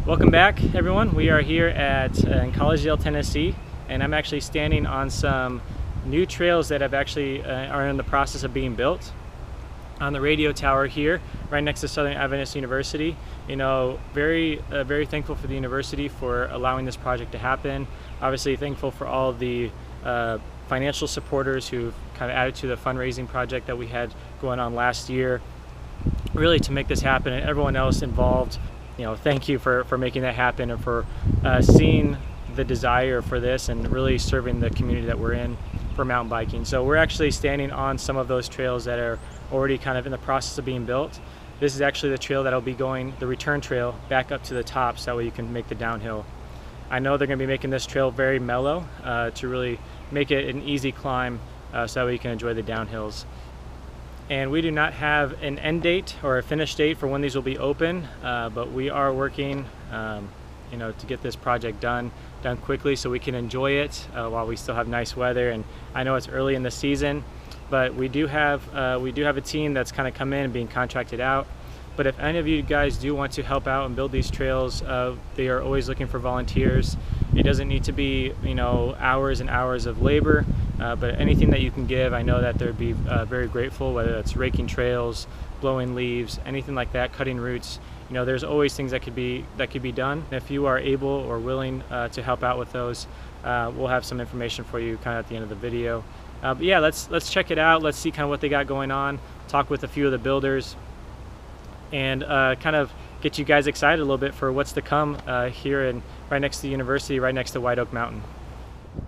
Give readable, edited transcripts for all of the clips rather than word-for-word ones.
Welcome back, everyone. We are here in Collegedale, Tennessee, and I'm actually standing on some new trails that have actually are in the process of being built on the radio tower here, right next to Southern Adventist University. You know, very thankful for the university for allowing this project to happen. Obviously thankful for all the financial supporters who've kind of added to the fundraising project that we had going on last year, really to make this happen, and everyone else involved. You know, thank you for making that happen and for seeing the desire for this and really serving the community that we're in for mountain biking. So we're actually standing on some of those trails that are already kind of in the process of being built. This is actually the trail that'll be going, the return trail, back up to the top, so that way you can make the downhill. I know they're going to be making this trail very mellow to really make it an easy climb, so that way you can enjoy the downhills. And we do not have an end date or a finish date for when these will be open, but we are working you know, to get this project done quickly so we can enjoy it while we still have nice weather. And I know it's early in the season, but we do have a team that's kind of come in and being contracted out. But if any of you guys do want to help out and build these trails, they are always looking for volunteers. It doesn't need to be, you know, hours and hours of labor, but anything that you can give, I know that they'd be very grateful, whether it's raking trails, blowing leaves, anything like that, cutting roots. You know, there's always things that could be done. If you are able or willing to help out with those, we'll have some information for you kind of at the end of the video. But yeah, let's check it out. Let's see kind of what they got going on, talk with a few of the builders, and kind of get you guys excited a little bit for what's to come here right next to the university, right next to White Oak Mountain.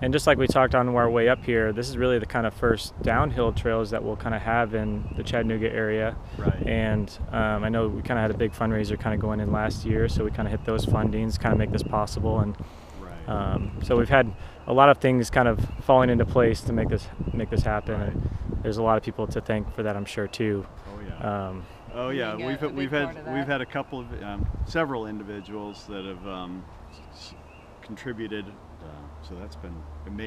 And just like we talked on our way up here, this is really the kind of first downhill trails that we'll kind of have in the Chattanooga area. Right. And I know we kind of had a big fundraiser kind of going in last year, so we kind of hit those fundings, kind of make this possible. And so we've had a lot of things kind of falling into place to make this happen. Right. And there's a lot of people to thank for that, I'm sure, too. Oh yeah. We've had a couple of several individuals that have contributed. So that's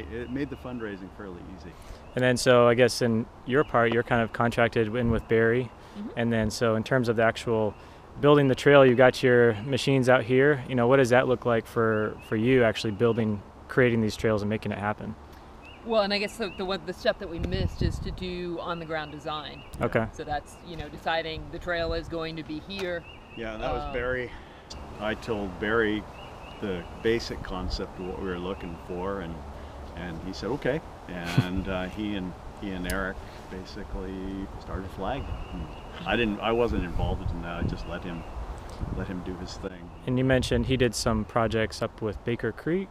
it made the fundraising fairly easy. And then so I guess in your part, you're kind of contracted in with Barry. Mm-hmm. And then so in terms of the actual building the trail, you got your machines out here. You know, what does that look like for you actually creating these trails and making it happen? Well, and I guess the step that we missed is to do on-the-ground design. Okay. So that's, you know, deciding the trail is going to be here. Yeah, that was Barry. I told Barry the basic concept of what we were looking for, and he said okay, and he and Eric basically started flagging. I wasn't involved in that. I just let him do his thing. And you mentioned he did some projects up with Baker Creek.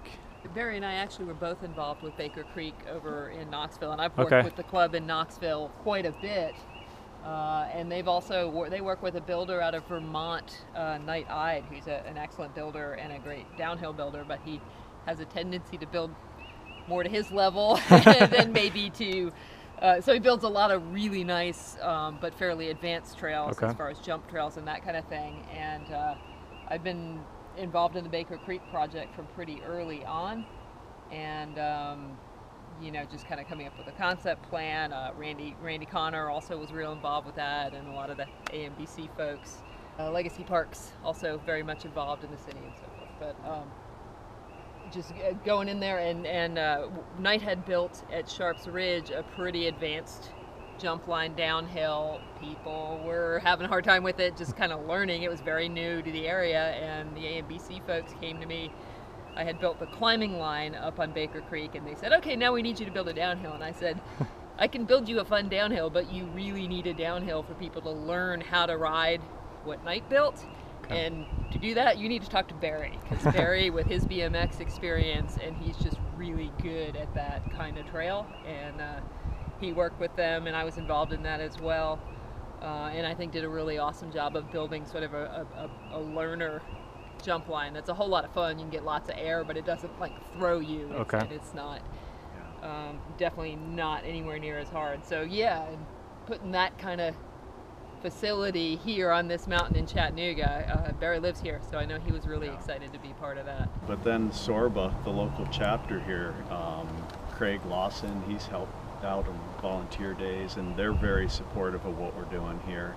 Barry and I actually were both involved with Baker Creek over in Knoxville, and I've worked with the club in Knoxville quite a bit. And they work with a builder out of Vermont, Knight Ide, who's an excellent builder and a great downhill builder, but he has a tendency to build more to his level than maybe to. So he builds a lot of really nice but fairly advanced trails as far as jump trails and that kind of thing. And I've been involved in the Baker Creek project from pretty early on, and you know, just kind of coming up with a concept plan. Randy Connor also was real involved with that, and a lot of the AMBC folks. Legacy Parks also very much involved in the city and so forth. But just going in there, and Knight had built at Sharps Ridge a pretty advanced jump line downhill. People were having a hard time with it, just kind of learning. It was very new to the area, and the AMBC folks came to me. I had built the climbing line up on Baker Creek, and they said, okay, now we need you to build a downhill. And I said, I can build you a fun downhill, but you really need a downhill for people to learn how to ride what Knight built. Okay. And to do that, you need to talk to Barry, because Barry, with his BMX experience, and he's just really good at that kind of trail. And he worked with them, and I was involved in that as well. And I think did a really awesome job of building sort of a learner jump line. That's a whole lot of fun. You can get lots of air, but it doesn't like throw you. And it's not definitely not anywhere near as hard. So yeah, and putting that kind of facility here on this mountain in Chattanooga. Barry lives here, so I know he was really excited to be part of that. But then Sorba, the local chapter here, Craig Lawson, he's helped out on volunteer days, and they're very supportive of what we're doing here.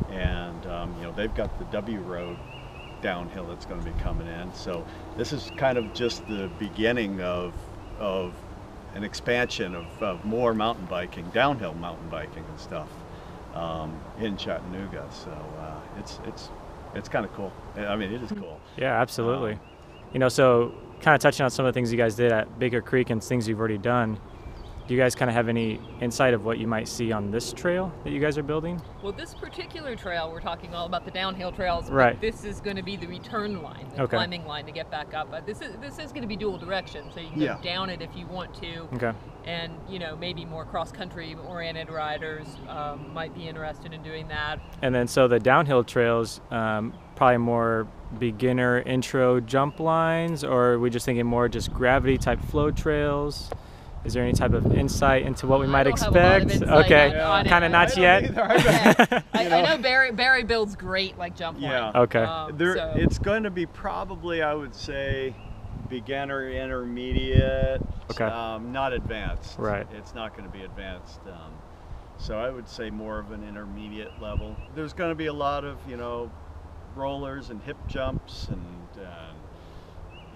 And you know, they've got the W Road downhill that's going to be coming in. So this is kind of just the beginning of an expansion of more mountain biking, downhill mountain biking and stuff in Chattanooga. So it's kind of cool. I mean, it is cool. Yeah, absolutely. You know, so kind of touching on some of the things you guys did at Baker Creek and things you've already done, do you guys kind of have any insight of what you might see on this trail that you guys are building? Well, this particular trail, we're talking all about the downhill trails. Right. This is going to be the return line, the climbing line to get back up. This is going to be dual direction, so you can go down it if you want to. Okay. And, you know, maybe more cross-country oriented riders might be interested in doing that. And then so the downhill trails, probably more beginner intro jump lines, or are we just thinking more just gravity type flow trails? Is there any type of insight into what we might expect? Okay, kind of not yet. I know Barry builds great like jump line. Yeah. Okay. It's going to be probably, I would say, beginner, intermediate. Okay. Not advanced. Right. It's not going to be advanced. So I would say more of an intermediate level. There's going to be a lot of, you know, rollers and hip jumps and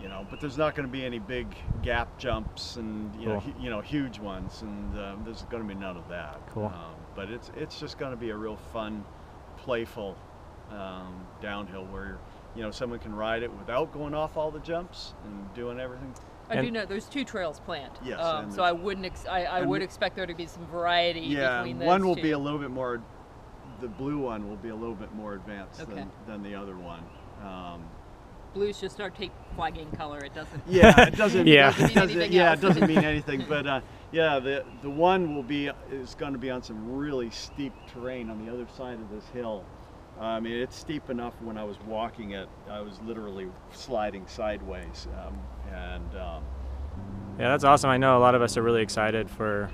you know, but there's not going to be any big gap jumps and you know huge ones, and there's going to be none of that. Cool. But it's just going to be a real fun, playful downhill where, you know, someone can ride it without going off all the jumps and doing everything. I do know there's 2 trails planned. Yes. So I would expect there to be some variety between those one will two. be a little bit more. The blue one will be a little bit more advanced than the other one. Blue's just our tape flagging color. It doesn't. Yeah, it doesn't. It doesn't mean anything. But the one is going to be on some really steep terrain on the other side of this hill. I mean, it's steep enough. When I was walking it, I was literally sliding sideways. Yeah, that's awesome. I know a lot of us are really excited for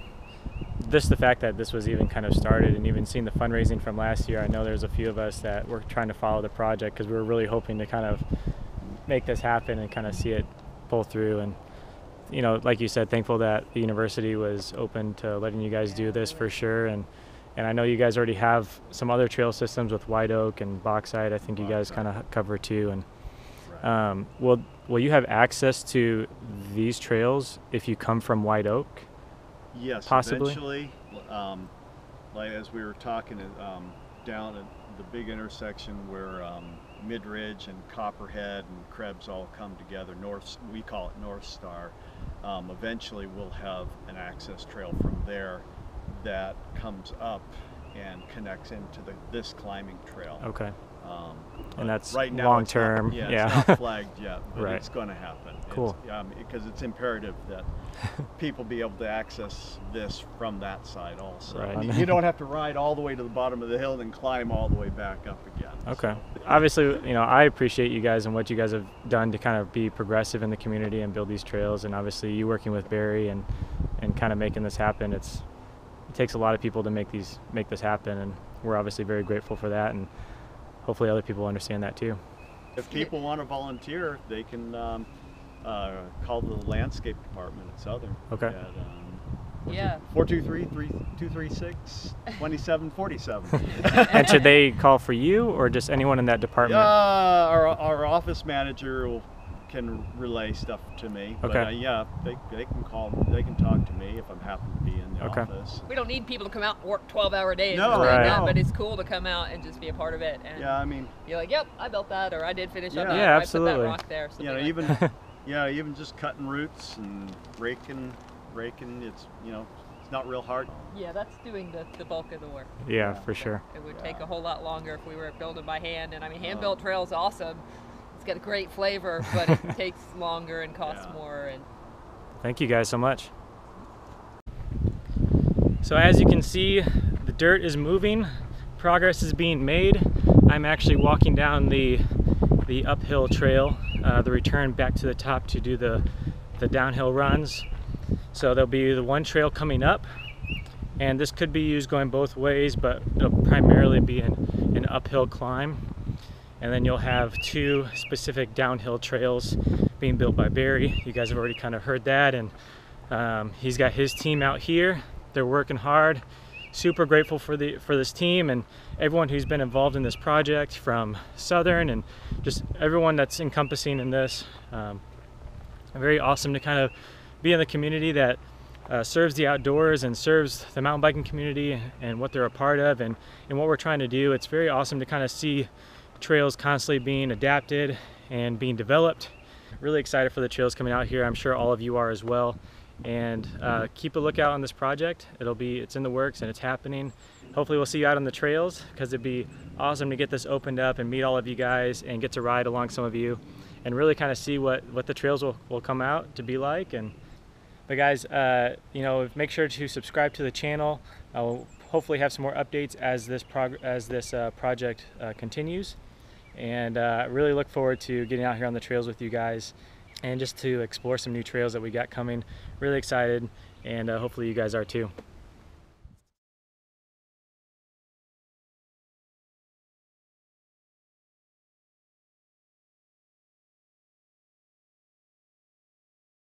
this, the fact that this was even kind of started, and even seeing the fundraising from last year. I know there's a few of us that were trying to follow the project because we were really hoping to kind of make this happen and kind of see it pull through. And, you know, like you said, thankful that the university was open to letting you guys do this for sure. And I know you guys already have some other trail systems with White Oak and Bauxite. I think you guys kind of cover too. And will you have access to these trails if you come from White Oak? Yes, possibly. Eventually, like as we were talking, down at the big intersection where Midridge and Copperhead and Krebs all come together, we call it North Star. Eventually, we'll have an access trail from there that comes up and connects into this climbing trail. Okay. And that's right now long term. It's not flagged yet, but Right. it's going to happen. Cool. Because it's imperative that people be able to access this from that side also. Right. You don't have to ride all the way to the bottom of the hill and then climb all the way back up again. Okay. Obviously, you know, I appreciate you guys and what you guys have done to kind of be progressive in the community and build these trails. And obviously, you working with Barry and kind of making this happen. It takes a lot of people to make this happen, and we're obviously very grateful for that. And hopefully, other people understand that too. If people want to volunteer, they can call the landscape department at Southern. Okay. At 423-236-2747. And should they call for you or just anyone in that department? Our office manager can relay stuff to me. Okay. But they can call. They can talk to me if I'm happen to be in the office. We don't need people to come out and work 12-hour days. No, but it's cool to come out and just be a part of it. And I mean, you're like, yep, I built that, or I did finish up that. Yeah, or absolutely. I put that rock there. Even just cutting roots and raking. It's it's not real hard. Yeah, that's doing the bulk of the work. Yeah, for sure. It would take a whole lot longer if we were building by hand. And I mean, hand-built trail is awesome. It's got a great flavor, but it takes longer and costs more. And thank you guys so much. So as you can see, the dirt is moving. Progress is being made. I'm actually walking down the uphill trail, the return back to the top to do the downhill runs. So there'll be the one trail coming up, and this could be used going both ways, but it'll primarily be an uphill climb. And then you'll have 2 specific downhill trails being built by Barry. You guys have already kind of heard that, and he's got his team out here. They're working hard, super grateful for this team and everyone who's been involved in this project, from Southern and just everyone that's encompassing in this. Very awesome to kind of be in the community that serves the outdoors and serves the mountain biking community and what they're a part of and what we're trying to do. It's very awesome to kind of see trails constantly being adapted and being developed. Really excited for the trails coming out here. I'm sure all of you are as well. And keep a lookout on this project. It's in the works and it's happening. Hopefully we'll see you out on the trails, because it'd be awesome to get this opened up and meet all of you guys and get to ride along some of you and really kind of see what the trails will come out to be like. But guys, you know, make sure to subscribe to the channel. I'll hopefully have some more updates as this project continues, and really look forward to getting out here on the trails with you guys and just to explore some new trails that we got coming. Really excited, and hopefully you guys are too.